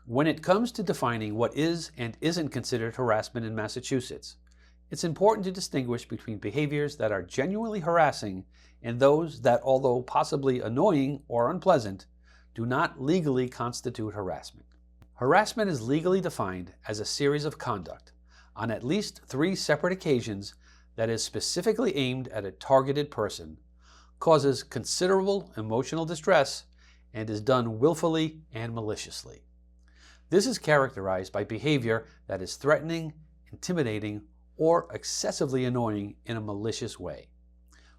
When it comes to defining what is and isn't considered harassment in Massachusetts, it's important to distinguish between behaviors that are genuinely harassing and those that, although possibly annoying or unpleasant, do not legally constitute harassment. Harassment is legally defined as a series of conduct on at least 3 separate occasions that is specifically aimed at a targeted person, causes considerable emotional distress, and is done willfully and maliciously. This is characterized by behavior that is threatening, intimidating, or excessively annoying in a malicious way.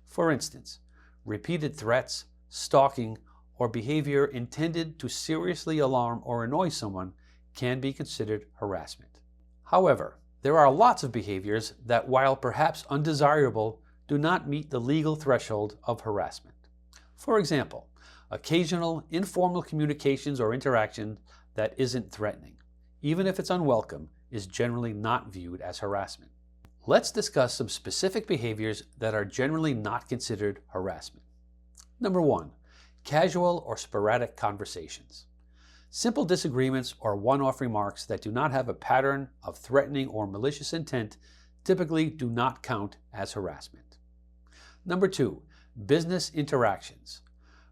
For instance, repeated threats, stalking, or behavior intended to seriously alarm or annoy someone can be considered harassment. However, there are lots of behaviors that, while perhaps undesirable, do not meet the legal threshold of harassment. For example, occasional informal communications or interaction that isn't threatening, even if it's unwelcome, is generally not viewed as harassment. Let's discuss some specific behaviors that are generally not considered harassment. Number 1, casual or sporadic conversations. Simple disagreements or one-off remarks that do not have a pattern of threatening or malicious intent typically do not count as harassment. Number 2, business interactions.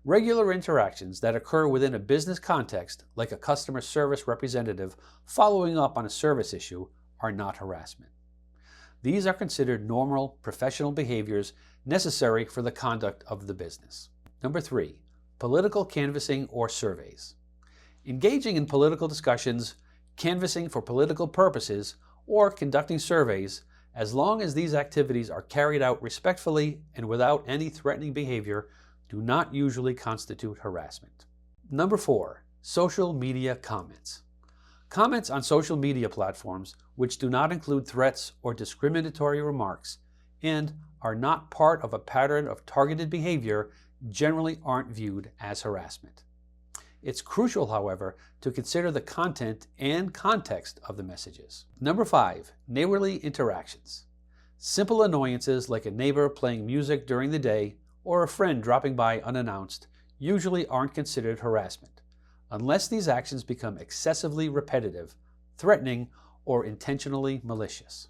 Regular interactions that occur within a business context, like a customer service representative following up on a service issue, are not harassment. These are considered normal professional behaviors necessary for the conduct of the business. Number 3, political canvassing or surveys. Engaging in political discussions, canvassing for political purposes, or conducting surveys, as long as these activities are carried out respectfully and without any threatening behavior, do not usually constitute harassment. Number 4, social media comments. Comments on social media platforms which do not include threats or discriminatory remarks and are not part of a pattern of targeted behavior generally aren't viewed as harassment. It's crucial, however, to consider the content and context of the messages. Number 5, neighborly interactions. Simple annoyances like a neighbor playing music during the day or a friend dropping by unannounced usually aren't considered harassment, unless these actions become excessively repetitive, threatening, or intentionally malicious.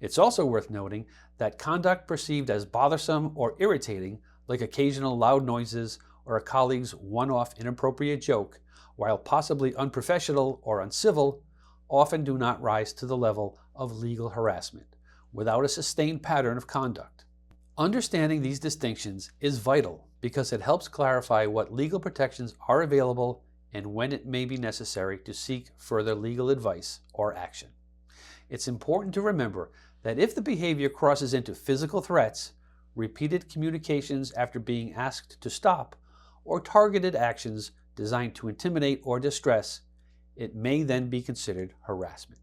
It's also worth noting that conduct perceived as bothersome or irritating, like occasional loud noises or a colleague's one-off inappropriate joke, while possibly unprofessional or uncivil, often do not rise to the level of legal harassment without a sustained pattern of conduct. Understanding these distinctions is vital because it helps clarify what legal protections are available and when it may be necessary to seek further legal advice or action. It's important to remember that if the behavior crosses into physical threats, repeated communications after being asked to stop, or targeted actions designed to intimidate or distress, it may then be considered harassment.